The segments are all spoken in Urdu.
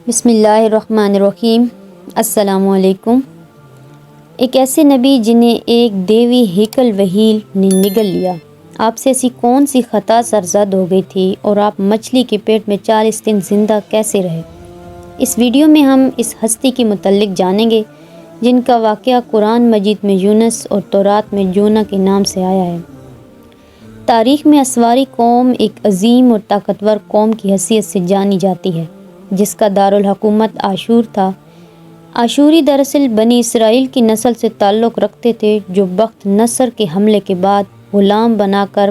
بسم اللہ الرحمن الرحیم۔ السلام علیکم۔ ایک ایسے نبی جنہیں ایک دیوی ہیکل وہیل نے نگل لیا، آپ سے ایسی کون سی خطا سرزد ہو گئی تھی اور آپ مچھلی کے پیٹ میں 40 دن زندہ کیسے رہے؟ اس ویڈیو میں ہم اس ہستی کے متعلق جانیں گے جن کا واقعہ قرآن مجید میں یونس اور تورات میں جونا کے نام سے آیا ہے۔ تاریخ میں اسواری قوم ایک عظیم اور طاقتور قوم کی حیثیت سے جانی جاتی ہے جس کا دارالحکومت آشور تھا۔ آشوری دراصل بنی اسرائیل کی نسل سے تعلق رکھتے تھے جو بخت نصر کے حملے کے بعد غلام بنا کر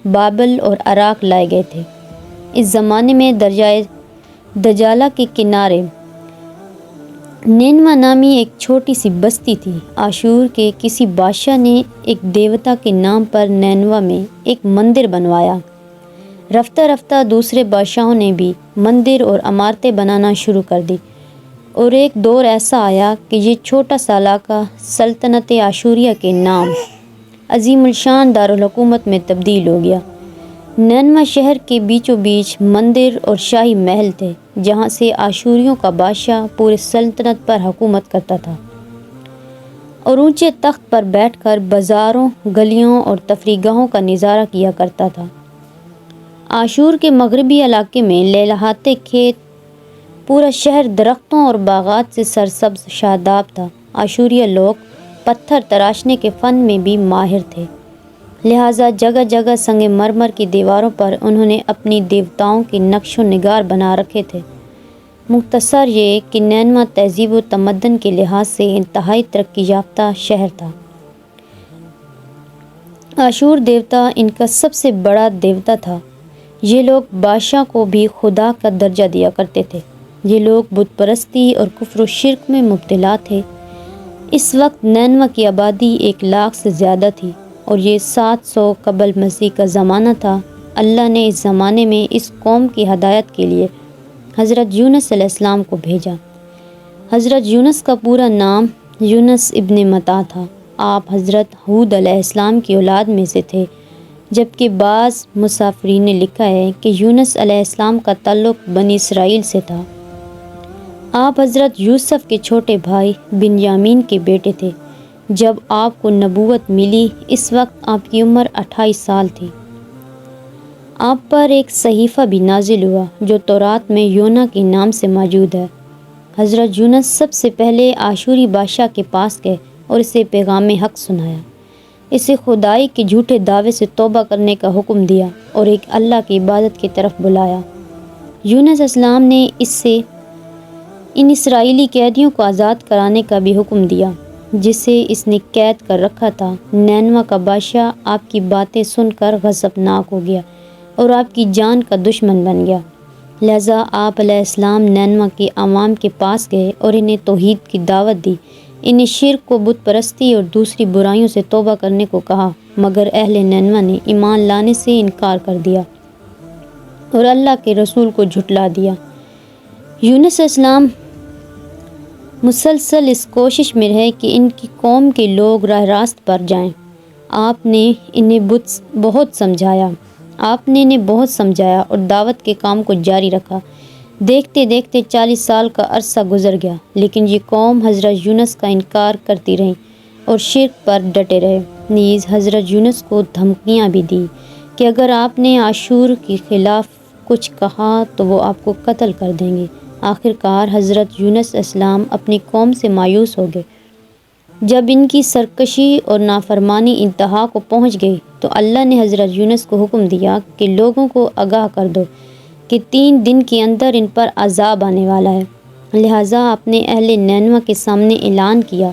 بابل اور عراق لائے گئے تھے۔ اس زمانے میں دریائے دجالہ کے کنارے نینوا نامی ایک چھوٹی سی بستی تھی۔ آشور کے کسی بادشاہ نے ایک دیوتا کے نام پر نینوا میں ایک مندر بنوایا۔ رفتہ رفتہ دوسرے بادشاہوں نے بھی مندر اور عمارتیں بنانا شروع کر دی اور ایک دور ایسا آیا کہ یہ چھوٹا سا علاقہ سلطنت آشوریہ کے نام عظیم الشان دارالحکومت میں تبدیل ہو گیا۔ نینوا شہر کے بیچوں بیچ مندر اور شاہی محل تھے جہاں سے آشوریوں کا بادشاہ پورے سلطنت پر حکومت کرتا تھا اور اونچے تخت پر بیٹھ کر بازاروں، گلیوں اور تفریح گاہوں کا نظارہ کیا کرتا تھا۔ آشور کے مغربی علاقے میں لہلہاتے کھیت، پورا شہر درختوں اور باغات سے سرسبز شاداب تھا۔ آشوریہ لوگ پتھر تراشنے کے فن میں بھی ماہر تھے، لہٰذا جگہ جگہ سنگ مرمر کی دیواروں پر انہوں نے اپنی دیوتاؤں کے نقش و نگار بنا رکھے تھے۔ مختصر یہ کہ نینوا تہذیب و تمدن کے لحاظ سے انتہائی ترقی یافتہ شہر تھا۔ آشور دیوتا ان کا سب سے بڑا دیوتا تھا۔ یہ لوگ بادشاہ کو بھی خدا کا درجہ دیا کرتے تھے۔ یہ لوگ بت پرستی اور کفر و شرک میں مبتلا تھے۔ اس وقت نینوا کی آبادی 1,00,000 سے زیادہ تھی اور یہ 700 قبل مسیح کا زمانہ تھا۔ اللہ نے اس زمانے میں اس قوم کی ہدایت کے لیے حضرت یونس علیہ السلام کو بھیجا۔ حضرت یونس کا پورا نام یونس ابن متا تھا۔ آپ حضرت ہود علیہ السلام کی اولاد میں سے تھے، جبکہ بعض مصنفین نے لکھا ہے کہ یونس علیہ السلام کا تعلق بنی اسرائیل سے تھا۔ آپ حضرت یوسف کے چھوٹے بھائی بنیامین کے بیٹے تھے۔ جب آپ کو نبوت ملی اس وقت آپ کی عمر 28 سال تھی۔ آپ پر ایک صحیفہ بھی نازل ہوا جو تورات میں یونا کے نام سے موجود ہے۔ حضرت یونس سب سے پہلے آشوری بادشاہ کے پاس گئے اور اسے پیغام حق سنایا، اسے خدائی کے جھوٹے دعوے سے توبہ کرنے کا حکم دیا اور ایک اللہ کی عبادت کی طرف بلایا۔ یونس علیہ السلام نے ان اسرائیلی قیدیوں کو آزاد کرانے کا بھی حکم دیا جسے اس نے قید کر رکھا تھا۔ نینوا کا بادشاہ آپ کی باتیں سن کر غضبناک ہو گیا اور آپ کی جان کا دشمن بن گیا، لہذا آپ علیہ السلام نینوا کے عوام کے پاس گئے اور انہیں توحید کی دعوت دی، انہیں شرک و بت پرستی اور دوسری برائیوں سے توبہ کرنے کو کہا، مگر اہل نینوا نے ایمان لانے سے انکار کر دیا اور اللہ کے رسول کو جھٹلا دیا۔ یونس علیہ السلام مسلسل اس کوشش میں رہے کہ ان کی قوم کے لوگ راہ راست پر جائیں۔ آپ نے انہیں بہت سمجھایا اور دعوت کے کام کو جاری رکھا۔ دیکھتے دیکھتے 40 سال کا عرصہ گزر گیا، لیکن یہ قوم حضرت یونس کا انکار کرتی رہی اور شرک پر ڈٹے رہے۔ نیز حضرت یونس کو دھمکیاں بھی دی کہ اگر آپ نے آشور کے خلاف کچھ کہا تو وہ آپ کو قتل کر دیں گے۔ آخرکار حضرت یونس علیہ السلام اپنی قوم سے مایوس ہو گئے۔ جب ان کی سرکشی اور نافرمانی انتہا کو پہنچ گئی تو اللہ نے حضرت یونس کو حکم دیا کہ لوگوں کو آگاہ کر دو کہ 3 دن کے اندر ان پر عذاب آنے والا ہے۔ لہٰذا آپ نے اہل نینوا کے سامنے اعلان کیا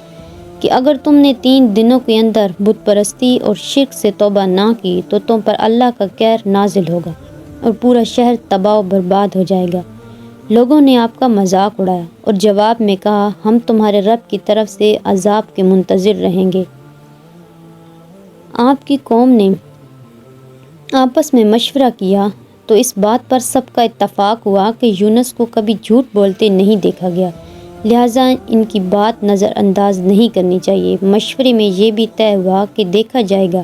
کہ اگر تم نے 3 دنوں کے اندر بت پرستی اور شرک سے توبہ نہ کی تو تم پر اللہ کا قہر نازل ہوگا اور پورا شہر تباہ و برباد ہو جائے گا۔ لوگوں نے آپ کا مذاق اڑایا اور جواب میں کہا، ہم تمہارے رب کی طرف سے عذاب کے منتظر رہیں گے۔ آپ کی قوم نے آپس میں مشورہ کیا تو اس بات پر سب کا اتفاق ہوا کہ یونس کو کبھی جھوٹ بولتے نہیں دیکھا گیا، لہٰذا ان کی بات نظر انداز نہیں کرنی چاہیے۔ مشورے میں یہ بھی طے ہوا کہ دیکھا جائے گا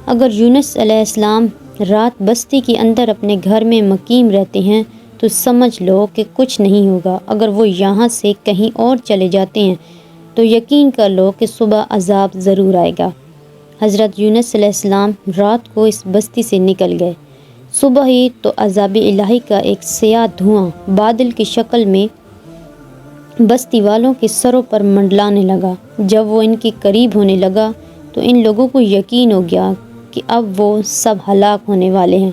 اگر یونس علیہ السلام رات بستی کے اندر اپنے گھر میں مقیم رہتے ہیں تو سمجھ لو کہ کچھ نہیں ہوگا۔ اگر وہ یہاں سے کہیں اور چلے جاتے ہیں تو یقین کر لو کہ صبح عذاب ضرور آئے گا۔ حضرت یونس علیہ السلام رات کو اس بستی سے نکل گئے۔ صبح ہی تو عذاب الہی کا ایک سیاہ دھواں بادل کی شکل میں بستی والوں کے سروں پر منڈلانے لگا۔ جب وہ ان کے قریب ہونے لگا تو ان لوگوں کو یقین ہو گیا کہ اب وہ سب ہلاک ہونے والے ہیں۔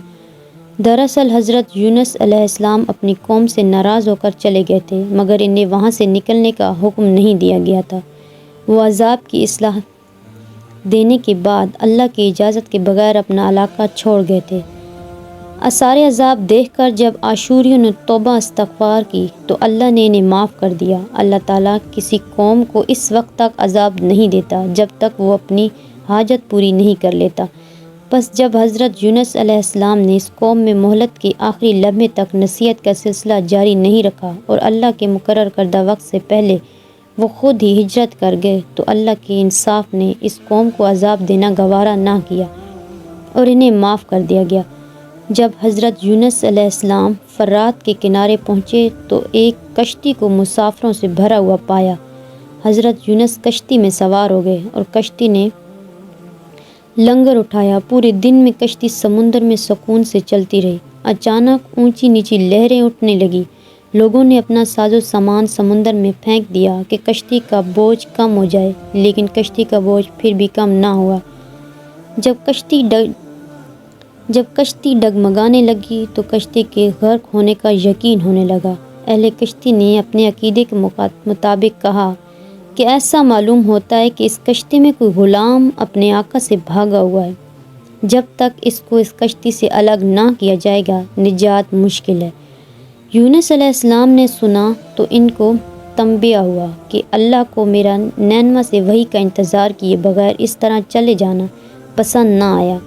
دراصل حضرت یونس علیہ السلام اپنی قوم سے ناراض ہو کر چلے گئے تھے، مگر انہیں وہاں سے نکلنے کا حکم نہیں دیا گیا تھا۔ وہ عذاب کی اصلاح دینے کے بعد اللہ کی اجازت کے بغیر اپنا علاقہ چھوڑ گئے تھے۔ آثار عذاب دیکھ کر جب عاشوریوں نے توبہ استغفار کی تو اللہ نے انہیں معاف کر دیا۔ اللہ تعالیٰ کسی قوم کو اس وقت تک عذاب نہیں دیتا جب تک وہ اپنی حاجت پوری نہیں کر لیتا۔ بس جب حضرت یونس علیہ السلام نے اس قوم میں مہلت کے آخری لمحے تک نصیحت کا سلسلہ جاری نہیں رکھا اور اللہ کے مقرر کردہ وقت سے پہلے وہ خود ہی ہجرت کر گئے تو اللہ کے انصاف نے اس قوم کو عذاب دینا گوارا نہ کیا اور انہیں معاف کر دیا گیا۔ جب حضرت یونس علیہ السلام فرات کے کنارے پہنچے تو ایک کشتی کو مسافروں سے بھرا ہوا پایا۔ حضرت یونس کشتی میں سوار ہو گئے اور کشتی نے لنگر اٹھایا۔ پورے دن میں کشتی سمندر میں سکون سے چلتی رہی۔ اچانک اونچی نیچی لہریں اٹھنے لگی۔ لوگوں نے اپنا ساز و سامان سمندر میں پھینک دیا کہ کشتی کا بوجھ کم ہو جائے، لیکن کشتی کا بوجھ پھر بھی کم نہ ہوا۔ جب کشتی ڈگمگانے لگی تو کشتی کے غرق ہونے کا یقین ہونے لگا۔ اہل کشتی نے اپنے عقیدے کے مطابق کہا کہ ایسا معلوم ہوتا ہے کہ اس کشتی میں کوئی غلام اپنے آقا سے بھاگا ہوا ہے۔ جب تک اس کو اس کشتی سے الگ نہ کیا جائے گا نجات مشکل ہے۔ یونس علیہ السلام نے سنا تو ان کو تنبیہ ہوا کہ اللہ کو میرا نینوا سے وحی کا انتظار کیے بغیر اس طرح چلے جانا پسند نہ آیا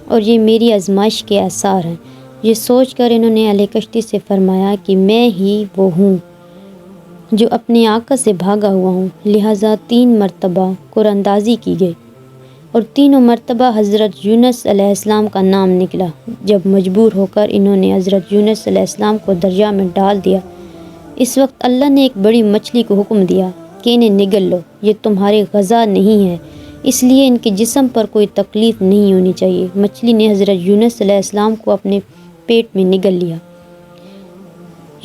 اور یہ میری آزمائش کے آثار ہیں۔ یہ سوچ کر انہوں نے اہل کشتی سے فرمایا کہ میں ہی وہ ہوں جو اپنے آقا سے بھاگا ہوا ہوں۔ لہٰذا 3 مرتبہ قراندازی کی گئی اور تینوں مرتبہ حضرت یونس علیہ السلام کا نام نکلا۔ جب مجبور ہو کر انہوں نے حضرت یونس علیہ السلام کو دریا میں ڈال دیا، اس وقت اللہ نے ایک بڑی مچھلی کو حکم دیا کہ انہیں نگل لو، یہ تمہاری غذا نہیں ہے، اس لیے ان کے جسم پر کوئی تکلیف نہیں ہونی چاہیے۔ مچھلی نے حضرت یونس علیہ السلام کو اپنے پیٹ میں نگل لیا۔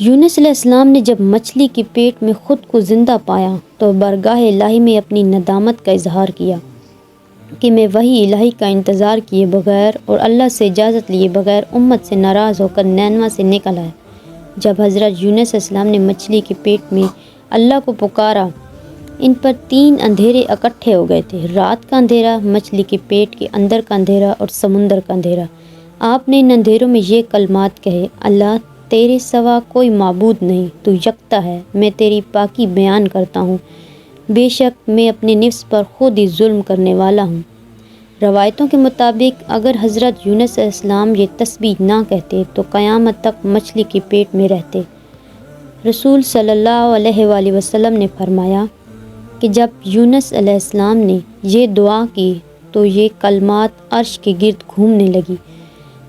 یونس علیہ السلام نے جب مچھلی کے پیٹ میں خود کو زندہ پایا تو بارگاہ الہی میں اپنی ندامت کا اظہار کیا کہ میں وحی الہی کا انتظار کیے بغیر اور اللہ سے اجازت لیے بغیر امت سے ناراض ہو کر نینوا سے نکل آیا۔ جب حضرت یونس علیہ السلام نے مچھلی کے پیٹ میں اللہ کو پکارا، ان پر 3 اندھیرے اکٹھے ہو گئے تھے، رات کا اندھیرا، مچھلی کے پیٹ کے اندر کا اندھیرا اور سمندر کا اندھیرا۔ آپ نے ان اندھیروں میں یہ کلمات کہے: اللہ تیرے سوا کوئی معبود نہیں، تو یکتا ہے، میں تیری پاکی بیان کرتا ہوں، بے شک میں اپنے نفس پر خود ہی ظلم کرنے والا ہوں۔ روایتوں کے مطابق اگر حضرت یونس علیہ السلام یہ تسبیح نہ کہتے تو قیامت تک مچھلی کے پیٹ میں رہتے۔ رسول صلی اللہ علیہ وآلہ وسلم نے فرمایا کہ جب یونس علیہ السلام نے یہ دعا کی تو یہ کلمات عرش کے گرد گھومنے لگی۔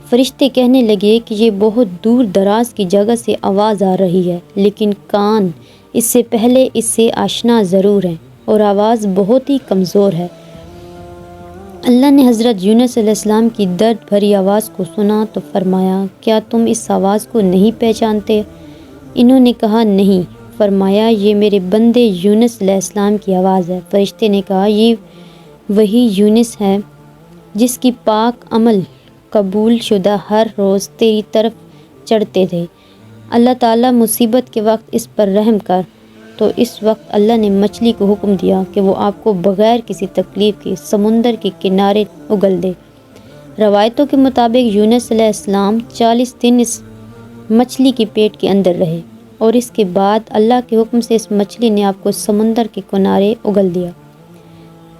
فرشتے کہنے لگے کہ یہ بہت دور دراز کی جگہ سے آواز آ رہی ہے، لیکن کان اس سے پہلے اس سے آشنا ضرور ہیں اور آواز بہت ہی کمزور ہے۔ اللہ نے حضرت یونس علیہ السلام کی درد بھری آواز کو سنا تو فرمایا: کیا تم اس آواز کو نہیں پہچانتے؟ انہوں نے کہا نہیں۔ فرمایا: یہ میرے بندے یونس علیہ السلام کی آواز ہے۔ فرشتے نے کہا: یہ وہی یونس ہے جس کی پاک عمل قبول شدہ ہر روز تیری طرف چڑھتے تھے، اللہ تعالیٰ مصیبت کے وقت اس پر رحم کر۔ تو اس وقت اللہ نے مچھلی کو حکم دیا کہ وہ آپ کو بغیر کسی تکلیف کے سمندر کے کنارے اگل دے۔ روایتوں کے مطابق یونس علیہ السلام 40 دن اس مچھلی کے پیٹ کے اندر رہے اور اس کے بعد اللہ کے حکم سے اس مچھلی نے آپ کو سمندر کے کنارے اگل دیا۔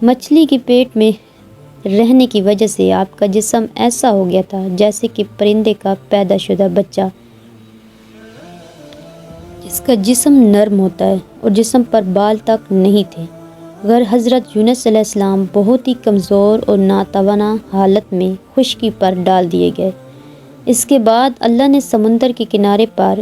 مچھلی کے پیٹ میں رہنے کی وجہ سے آپ کا جسم ایسا ہو گیا تھا جیسے کہ پرندے کا پیدا شدہ بچہ، جس کا جسم نرم ہوتا ہے اور جسم پر بال تک نہیں تھے۔ اگر حضرت یونس علیہ السلام بہت ہی کمزور اور ناتوانا حالت میں خشکی پر ڈال دیے گئے۔ اس کے بعد اللہ نے سمندر کے کنارے پر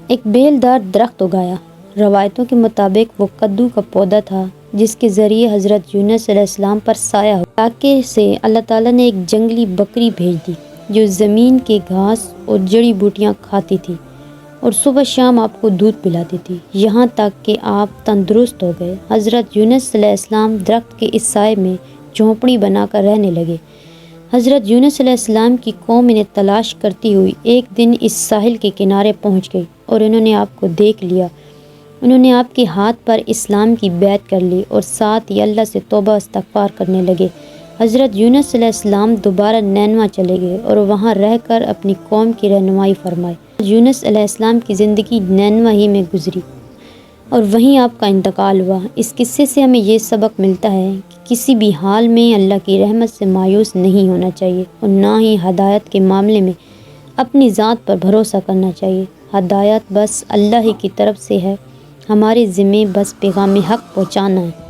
ایک بیلدار درخت اگایا۔ روایتوں کے مطابق وہ کدو کا پودا تھا جس کے ذریعے حضرت یونس علیہ السلام پر سایہ ہوا۔ علاقے سے اللہ تعالیٰ نے ایک جنگلی بکری بھیج دی جو زمین کے گھاس اور جڑی بوٹیاں کھاتی تھی اور صبح شام آپ کو دودھ پلاتی تھی، یہاں تک کہ آپ تندرست ہو گئے۔ حضرت یونس علیہ السلام درخت کے اس سائے میں جھونپڑی بنا کر رہنے لگے۔ حضرت یونس علیہ السلام کی قوم انہیں تلاش کرتی ہوئی ایک دن اس ساحل کے کنارے پہنچ گئی اور انہوں نے آپ کو دیکھ لیا۔ انہوں نے آپ کے ہاتھ پر اسلام کی بیعت کر لی اور ساتھ ہی اللہ سے توبہ استغفار کرنے لگے۔ حضرت یونس علیہ السلام دوبارہ نینوا چلے گئے اور وہاں رہ کر اپنی قوم کی رہنمائی فرمائی۔ یونس علیہ السلام کی زندگی نینوا ہی میں گزری اور وہیں آپ کا انتقال ہوا۔ اس قصے سے ہمیں یہ سبق ملتا ہے کہ کسی بھی حال میں اللہ کی رحمت سے مایوس نہیں ہونا چاہیے اور نہ ہی ہدایت کے معاملے میں اپنی ذات پر بھروسہ کرنا چاہیے۔ ہدایت بس اللہ ہی کی طرف سے ہے، ہمارے ذمے بس پیغام حق پہنچانا ہے۔